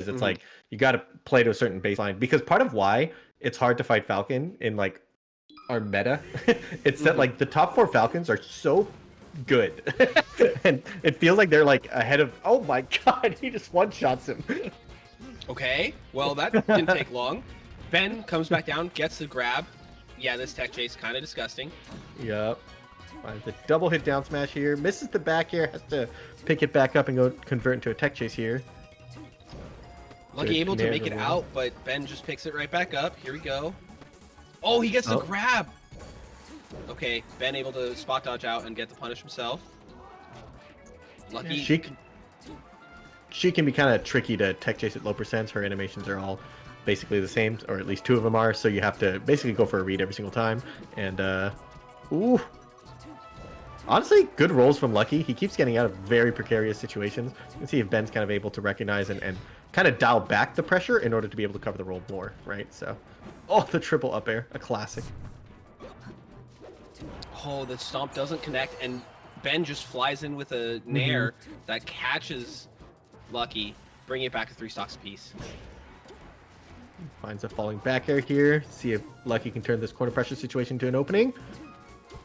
it's like you got to play to a certain baseline, because part of why it's hard to fight Falcon in like our meta, it's that like the top 4 Falcons are so good, and it feels like they're like ahead of. Oh my god, he just one-shots him. Okay, well that didn't take long. Ben comes back down, gets the grab. Yeah, this tech chase kind of disgusting. Yep. Finds a double hit down smash here. Misses the back air. Has to pick it back up and go convert into a tech chase here. Lucky able to make it out, but Ben just picks it right back up. Here we go. Oh, he gets the grab. Okay, Ben able to spot dodge out and get the punish himself. Lucky. She can be kind of tricky to tech chase at low percents. Her animations are all basically the same, or at least 2 of them are, so you have to basically go for a read every single time. And ooh, honestly, good rolls from Lucky. He keeps getting out of very precarious situations. You can see if Ben's kind of able to recognize and kind of dial back the pressure in order to be able to cover the roll more, right? So, oh, the triple up air, a classic. Oh, the stomp doesn't connect, and Ben just flies in with a nair that catches Lucky, bringing it back to 3 stocks apiece. Finds a falling back air here. See if Lucky can turn this corner pressure situation to an opening.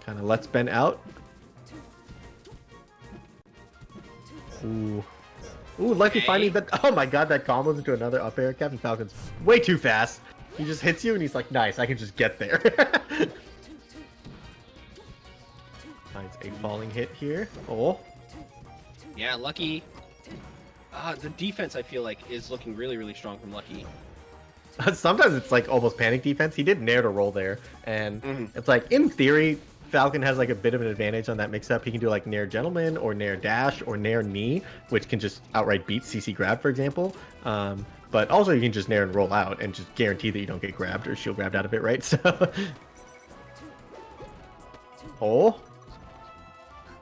Kind of lets Ben out. Ooh. Ooh, Lucky finding that. Oh my god, that combos into another up air. Captain Falcon's way too fast. He just hits you and he's like, nice, I can just get there. Finds a falling hit here. Oh. Yeah, Lucky. The defense, I feel like, is looking really, really strong from Lucky. Sometimes it's like almost panic defense. He did nair to roll there, and it's like, in theory, Falcon has like a bit of an advantage on that mix-up. He can do like nair gentleman or nair dash or nair knee, which can just outright beat CC grab, for example. But also you can just nair and roll out and just guarantee that you don't get grabbed or shield grabbed out of it, right? So, oh.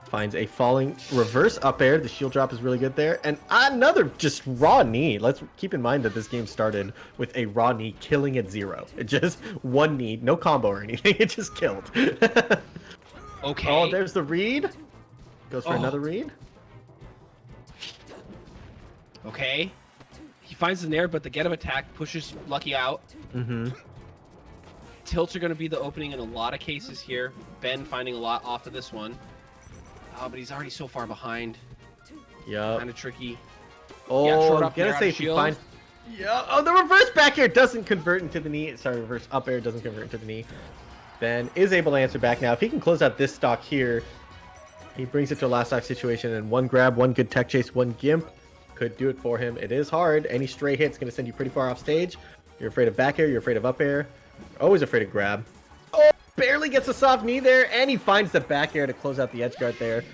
Finds a falling reverse up air. The shield drop is really good there. And another just raw knee. Let's keep in mind that this game started with a raw knee killing at 0. It just 1 knee, no combo or anything. It just killed. Okay. Oh, there's the read. Goes for another read. Okay. He finds the nair, but the get of attack pushes Lucky out. Tilts are going to be the opening in a lot of cases here. Ben finding a lot off of this one. Oh, but he's already so far behind. Yeah. Kind of tricky. Oh, yeah, I'm gonna say if he finds. Yeah. Oh, the reverse back air doesn't convert into the knee. Sorry, reverse up air doesn't convert into the knee. Ben is able to answer back now. If he can close out this stock here, he brings it to a last stock situation, and 1 grab, 1 good tech chase, 1 gimp could do it for him. It is hard. Any stray hit's gonna send you pretty far off stage. You're afraid of back air. You're afraid of up air. Always afraid of grab. Oh, barely gets a soft knee there, and he finds the back air to close out the edge guard there.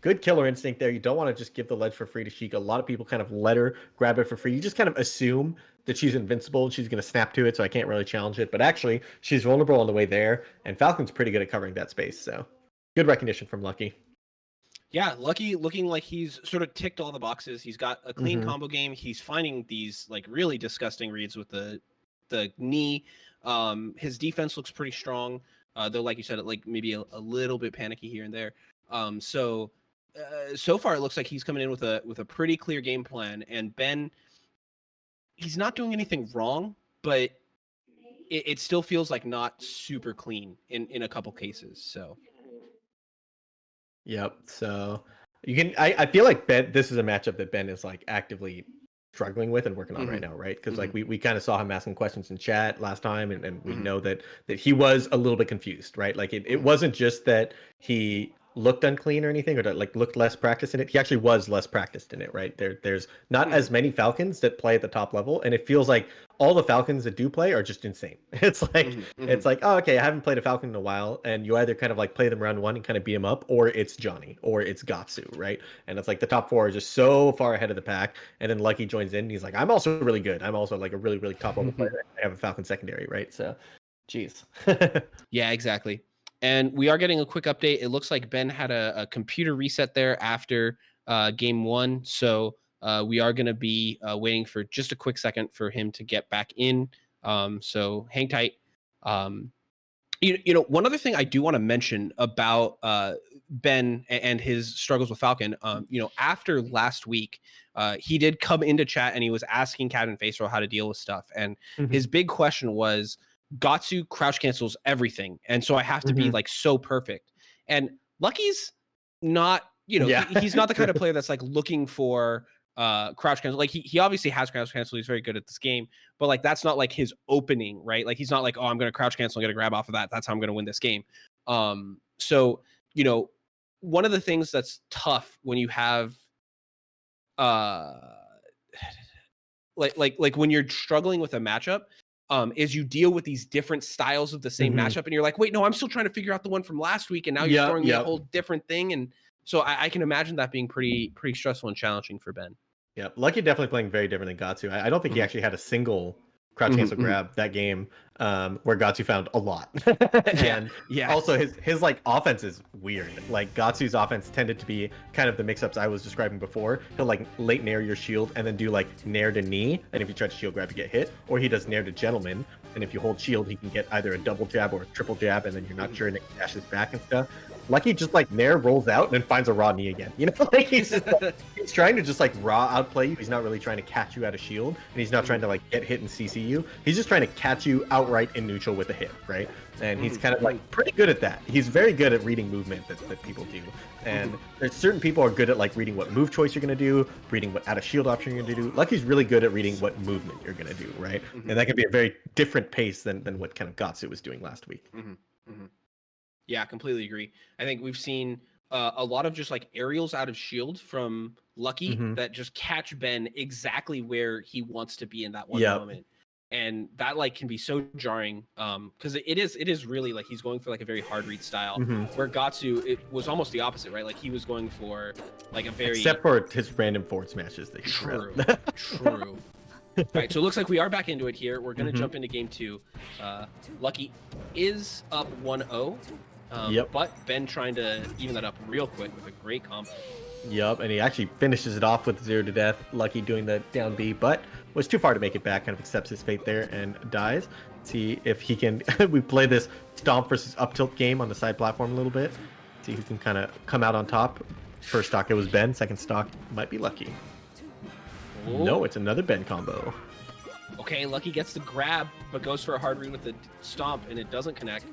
Good killer instinct there. You don't want to just give the ledge for free to Sheik. A lot of people kind of let her grab it for free. You just kind of assume that she's invincible and she's going to snap to it, so I can't really challenge it. But actually, she's vulnerable on the way there, and Falcon's pretty good at covering that space. So good recognition from Lucky. Yeah, Lucky looking like he's sort of ticked all the boxes. He's got a clean combo game. He's finding these like really disgusting reads with the knee. His defense looks pretty strong, though, like you said, like maybe a little bit panicky here and there. So far it looks like he's coming in with a pretty clear game plan, and Ben, he's not doing anything wrong, but it still feels like not super clean in a couple cases. So yep. So you can I feel like Ben, this is a matchup that Ben is like actively struggling with and working on right now, right? Because like we kind of saw him asking questions in chat last time, and we know that he was a little bit confused, right? Like it wasn't just that he looked unclean or anything, or that like looked less practiced in it. He actually was less practiced in it, right? There's not as many Falcons that play at the top level, and it feels like all the Falcons that do play are just insane. It's like it's like, oh, okay, I haven't played a Falcon in a while, and you either kind of like play them round 1 and kind of beat them up, or it's Johnny, or it's Gatsu, right? And it's like the top 4 are just so far ahead of the pack, and then Lucky joins in, and he's like, I'm also really good. I'm also like a really, really top level player. I have a Falcon secondary, right? So, geez. Yeah, exactly. And we are getting a quick update. It looks like Ben had a computer reset there after game 1. So we are going to be waiting for just a quick second for him to get back in. So hang tight. You know, one other thing I do want to mention about Ben and his struggles with Falcon, after last week, he did come into chat and he was asking Captain Faceroll how to deal with stuff. And his big question was, Gatsu crouch cancels everything, and so I have to be like so perfect. And Lucky's not, he's not the kind of player that's like looking for crouch cancel. Like he obviously has crouch cancel. He's very good at this game, but like that's not like his opening, right? Like he's not like, oh, I'm gonna crouch cancel, I'm gonna grab off of that. That's how I'm gonna win this game. So one of the things that's tough when you have like when you're struggling with a matchup, is you deal with these different styles of the same matchup, and you're like, wait, no, I'm still trying to figure out the one from last week, and now you're throwing me a whole different thing. And so I can imagine that being pretty stressful and challenging for Ben. Yeah, Lucky definitely playing very different than Gatsu. I don't think he actually had a single crouch cancel grab that game, where Gatsu found a lot. And also his like offense is weird. Like Gatsu's offense tended to be kind of the mix-ups I was describing before. He'll like late nair your shield and then do like nair to knee, and if you try to shield grab you get hit, or he does nair to gentleman, and if you hold shield he can get either a double jab or a triple jab, and then you're not sure, and it dashes back and stuff. Lucky just like nair, rolls out, and then finds a raw knee again. Like he's trying to just like raw outplay you. He's not really trying to catch you out of shield, and he's not trying to like get hit and CC you. He's just trying to catch you outright in neutral with a hit, right? And he's kind of like pretty good at that. He's very good at reading movement that people do. And there's certain people are good at like reading what move choice you're gonna do, reading what out of shield option you're gonna do. Lucky's really good at reading what movement you're gonna do, right? And that can be a very different pace than what kind of Gatsu was doing last week. Yeah, completely agree. I think we've seen a lot of just like aerials out of shield from Lucky that just catch Ben exactly where he wants to be in that one moment. And that like can be so jarring, because it is really like he's going for like a very hard read style, where Gatsu, it was almost the opposite, right? Like he was going for like a very, except for his random forward smashes that he true. Right, so it looks like we are back into it here. We're going to jump into game 2. Lucky is up 1-0. But Ben trying to even that up real quick with a great combo. Yep, and he actually finishes it off with 0 to death. Lucky doing the down B, but was too far to make it back. Kind of accepts his fate there and dies. See if he can. We play this stomp versus up tilt game on the side platform a little bit. See who can kind of come out on top. First stock it was Ben. Second stock might be Lucky. Oh. No, it's another Ben combo. Okay, Lucky gets the grab, but goes for a hard read with the stomp, and it doesn't connect.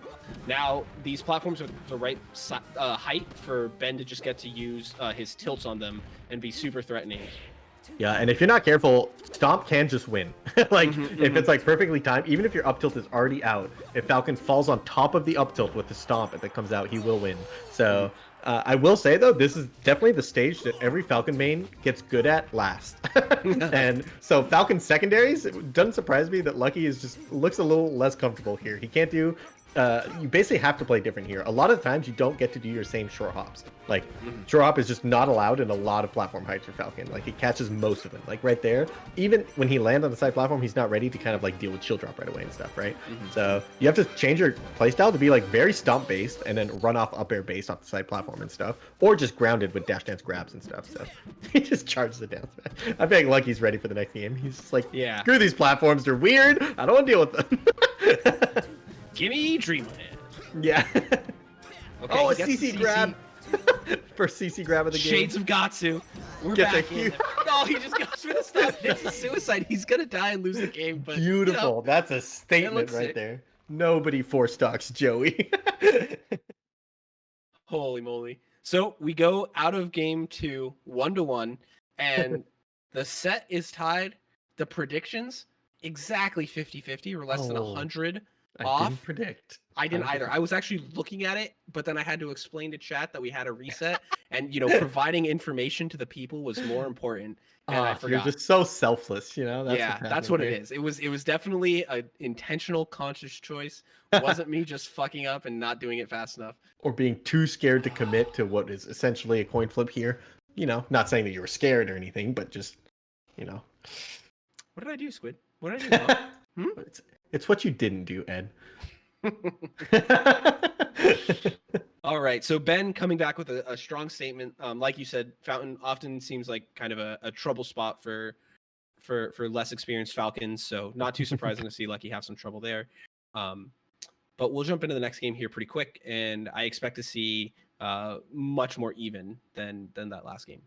Now, these platforms are the right height for Ben to just get to use his tilts on them and be super threatening. Yeah, and if you're not careful, stomp can just win. Like, if it's like perfectly timed, even if your up tilt is already out, if Falcon falls on top of the up tilt with the stomp that comes out, he will win. So, I will say, though, this is definitely the stage that every Falcon main gets good at last. And so Falcon secondaries, it doesn't surprise me that Lucky is just looks a little less comfortable here. He can't do... you basically have to play different here. A lot of times you don't get to do your same short hops. Like, short hop is just not allowed in a lot of platform heights for Falcon. Like, he catches most of them. Like, right there, even when he lands on the side platform, he's not ready to kind of, like, deal with shield drop right away and stuff, right? So you have to change your playstyle to be, like, very stomp-based and then run off up air based off the side platform and stuff. Or just grounded with dash dance grabs and stuff. So he just charges it down. I think Lucky's ready for the next game. He's just like, screw these platforms. They're weird. I don't want to deal with them. Gimme Dreamland. Yeah. Okay, oh, a CC grab. First CC grab of the game. Shades of Gatsu. We're back in. No, he just goes for the stuff. It's a suicide. He's gonna die and lose the game. But beautiful. That's a statement right sick. There. Nobody 4-stocks Joey. Holy moly. So we go out of game 2, 1-1, and the set is tied. The predictions, exactly 50-50, or less than 100 off. I didn't predict. I didn't either. I was actually looking at it, but then I had to explain to chat that we had a reset, and providing information to the people was more important. And I forgot. You're just so selfless, That's what it is. It was definitely an intentional, conscious choice. It wasn't me just fucking up and not doing it fast enough, or being too scared to commit to what is essentially a coin flip here. Not saying that you were scared or anything, but just, What did I do, Squid? What did I do? It's what you didn't do, Ed. All right, so Ben coming back with a strong statement. Like you said, Fountain often seems like kind of a trouble spot for less experienced Falcons, so not too surprising to see Lucky have some trouble there. But we'll jump into the next game here pretty quick, and I expect to see much more even than that last game.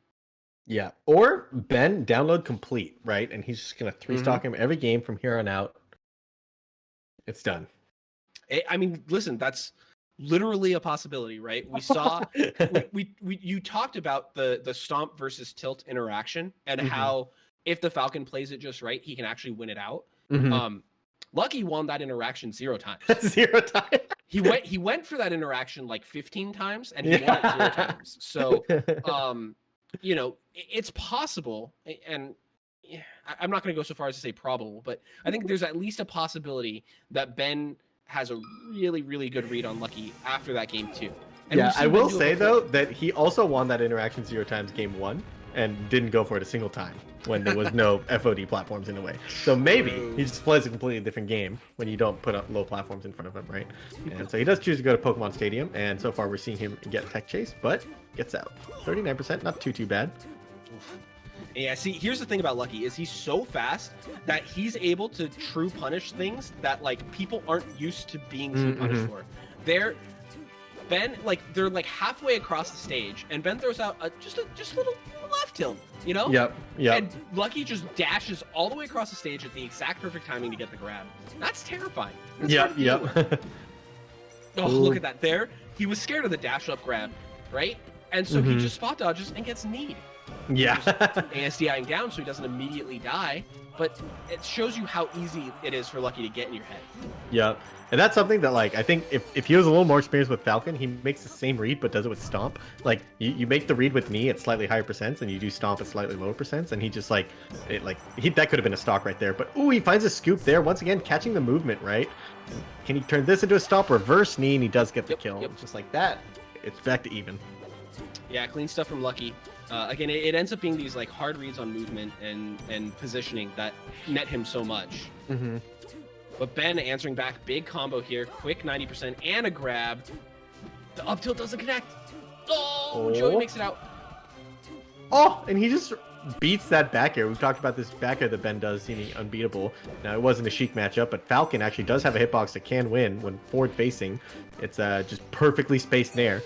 Yeah. Or Ben download complete, right? And he's just gonna 3-stock him every game from here on out. It's done. I mean, listen, that's literally a possibility, right? We saw we you talked about the stomp versus tilt interaction and how if the Falcon plays it just right, he can actually win it out. Lucky won that interaction 0 times. 0 times. He went for that interaction like 15 times and he won it 0 times. So you know, it's possible, and I'm not going to go so far as to say probable, but I think there's at least a possibility that Ben has a really, really good read on Lucky after that game too. And yeah, I will say though that he also won that interaction 0 times game 1 and didn't go for it a single time when there was no FOD platforms in the way. So maybe he just plays a completely different game when you don't put up low platforms in front of him, right? And so he does choose to go to Pokemon Stadium, and so far we're seeing him get tech chase, but gets out. 39%, not too bad. Yeah, see, here's the thing about Lucky is he's so fast that he's able to true punish things that like people aren't used to being true punished for. They're like halfway across the stage, and Ben throws out just a little left tilt, you know? Yep. And Lucky just dashes all the way across the stage at the exact perfect timing to get the grab. That's terrifying. Yep. Oh, look at that. There, he was scared of the dash up grab, right? And so he just spot dodges and gets kneed. Yeah. ASDIing down so he doesn't immediately die, but it shows you how easy it is for Lucky to get in your head. Yep. And that's something that, like, I think if he was a little more experienced with Falcon, he makes the same read but does it with Stomp. Like, you make the read with knee at slightly higher percents, and you do Stomp at slightly lower percents, and he just, like, that could have been a stock right there. But, ooh, he finds a scoop there, once again, catching the movement, right? Can he turn this into a Stomp, reverse knee, and he does get the kill. Yep. Just like that, it's back to even. Yeah, clean stuff from Lucky. Again, it ends up being these like hard reads on movement and positioning that net him so much. But Ben answering back, big combo here, quick 90% and a grab. The up tilt doesn't connect. Oh, Joey makes it out. Oh, and he just beats that back air. We've talked about this back air that Ben does seeming unbeatable. Now, it wasn't a Sheik matchup, but Falcon actually does have a hitbox that can win when forward facing. It's just perfectly spaced nair.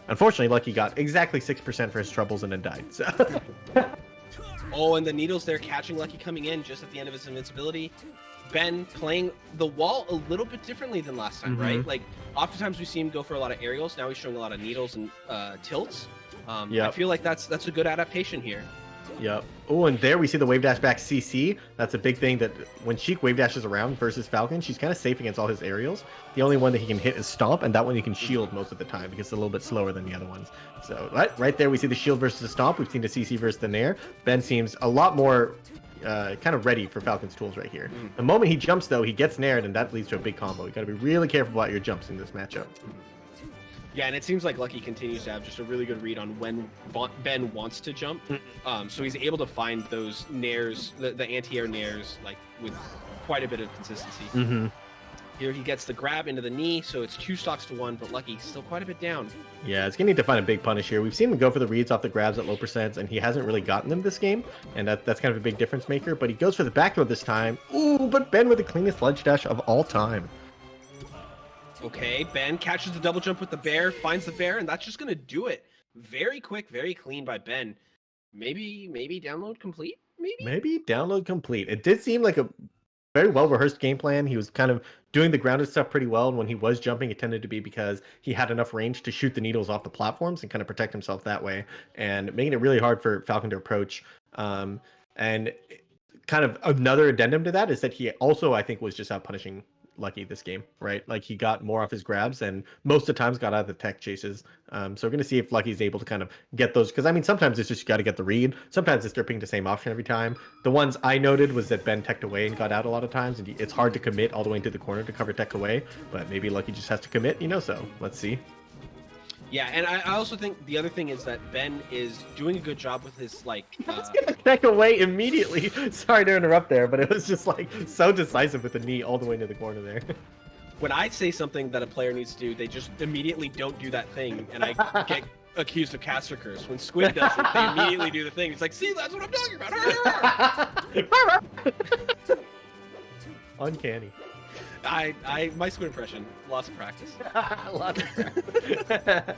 Unfortunately, Lucky got exactly 6% for his troubles and then died. So. Oh, and the needles there catching Lucky coming in just at the end of his invincibility. Ben playing the wall a little bit differently than last time, right? Like, oftentimes we see him go for a lot of aerials. Now he's showing a lot of needles and tilts. I feel like that's a good adaptation here. Yep. Oh, and there we see the wave dash back CC. That's a big thing that when Sheik wave dashes around versus Falcon, she's kind of safe against all his aerials. The only one that he can hit is Stomp, and that one he can shield most of the time because it's a little bit slower than the other ones. So right there we see the shield versus the Stomp. We've seen the CC versus the Nair. Ben seems a lot more kind of ready for Falcon's tools right here. The moment he jumps, though, he gets Naired, and that leads to a big combo. You got to be really careful about your jumps in this matchup. Yeah, and it seems like Lucky continues to have just a really good read on when Ben wants to jump. So he's able to find those nairs, the anti-air nairs, like with quite a bit of consistency. Here he gets the grab into the knee, so it's 2 stocks to 1, but Lucky still quite a bit down. Yeah, it's going to need to find a big punish here. We've seen him go for the reads off the grabs at low percents, and he hasn't really gotten them this game, and that's kind of a big difference maker, but he goes for the back throw this time. Ooh, but Ben with the cleanest ledge dash of all time. Okay, Ben catches the double jump with the bear, finds the bear, and that's just going to do it. Very quick, very clean by Ben. Maybe download complete? Maybe download complete. It did seem like a very well-rehearsed game plan. He was kind of doing the grounded stuff pretty well, and when he was jumping, it tended to be because he had enough range to shoot the needles off the platforms and kind of protect himself that way, and making it really hard for Falcon to approach. And kind of another addendum to that is that he also, I think, was just out punishing Lucky this game, right? Like, he got more off his grabs and most of the times got out of the tech chases. So we're going to see if Lucky's able to kind of get those, because I mean, sometimes it's just you got to get the read. Sometimes it's they're picking the same option every time. The ones I noted was that Ben teched away and got out a lot of times, and it's hard to commit all the way into the corner to cover tech away, but maybe Lucky just has to commit, so let's see. Yeah, and I also think the other thing is that Ben is doing a good job with his, like... Let's get a tech away immediately. Sorry to interrupt there, but it was just, like, so decisive with the knee all the way into the corner there. When I say something that a player needs to do, they just immediately don't do that thing, and I get accused of caster curse. When Squid does it, they immediately do the thing. It's like, see, that's what I'm talking about! Uncanny. My Squid impression, lots of practice. Lots of practice.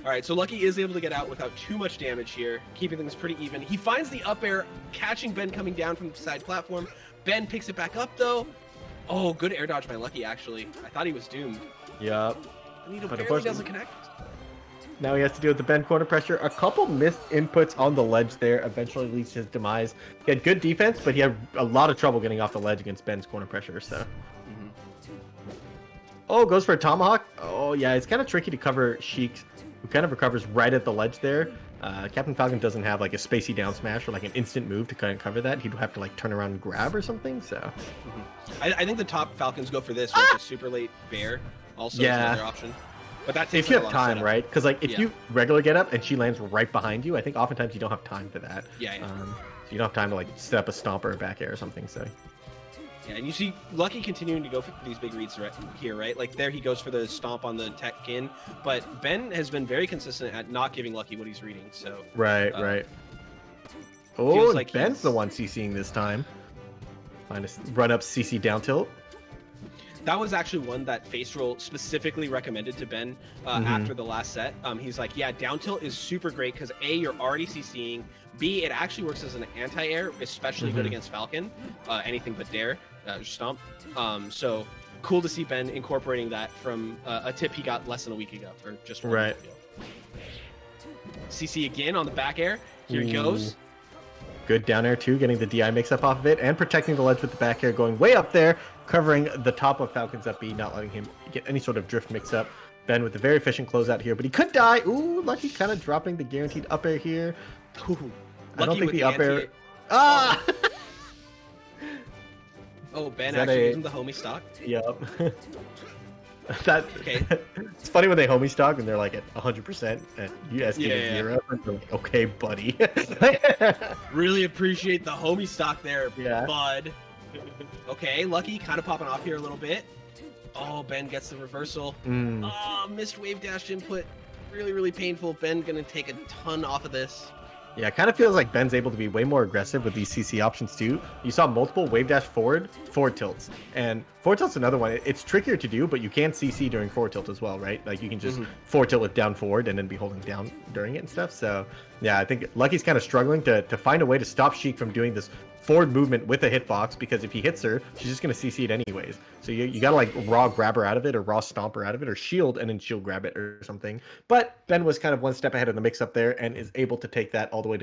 All right, so Lucky is able to get out without too much damage here, keeping things pretty even. He finds the up air, catching Ben coming down from the side platform. Ben picks it back up, though. Oh, good air dodge by Lucky, actually. I thought he was doomed. Yup. Nito barely doesn't connect. Now he has to deal with the Ben corner pressure. A couple missed inputs on the ledge there eventually leads to his demise. He had good defense, but he had a lot of trouble getting off the ledge against Ben's corner pressure, so... Oh, goes for a tomahawk. Oh, yeah, it's kind of tricky to cover Sheik, who kind of recovers right at the ledge there. Captain Falcon doesn't have like a spacey down smash or like an instant move to kind of cover that. He'd have to like turn around and grab or something, so... I think the top Falcons go for this, with a super late bear also is another option. But that takes if you have time, right? Because like if you regular get up and she lands right behind you, I think oftentimes you don't have time for that. Yeah. So you don't have time to like set up a stomp or a back air or something, so... Yeah, and you see Lucky continuing to go for these big reads here, right? Like there he goes for the stomp on the tech kin, but Ben has been very consistent at not giving Lucky what he's reading. So right. Oh, like Ben's the one CCing this time. Find a run up CC down tilt. That was actually one that Face Roll specifically recommended to Ben after the last set. He's like, yeah, down tilt is super great because A, you're already CCing. B, it actually works as an anti-air, especially good against Falcon. Anything but dare, stomp. So cool to see Ben incorporating that from a tip he got less than a week ago, or just 1 week ago. CC again on the back air. Here he goes. Good down air too, getting the DI mix up off of it and protecting the ledge with the back air, going way up there, covering the top of Falcon's up B, not letting him get any sort of drift mix up. Ben with a very efficient closeout here, but he could die. Ooh, Lucky kind of dropping the guaranteed up air here. Ooh, I don't think the up air. Ah! Oh, Ben actually using the homie stock. Yep. Okay. It's funny when they homie stock and they're like at 100% and you ask at 0 and they're like, okay, buddy. Really appreciate the homie stock there, yeah. bud. Okay, Lucky kind of popping off here a little bit. Oh, Ben gets the reversal. Oh, missed wave dash input. Really painful. Ben gonna take a ton off of this. Yeah, it kind of feels like Ben's able to be way more aggressive with these CC options too. You saw multiple wave dash forward tilts. And forward tilt's another one. It's trickier to do, but you can CC during forward tilt as well, right? Like you can just forward tilt with down forward and then be holding down during it and stuff. So yeah, I think Lucky's kind of struggling to find a way to stop Sheik from doing this forward movement with a hitbox, because if he hits her, she's just going to CC it anyways. So you got to like raw grab her out of it or raw stomp her out of it or shield and then shield grab it or something. But Ben was kind of one step ahead of the mix up there and is able to take that all the way to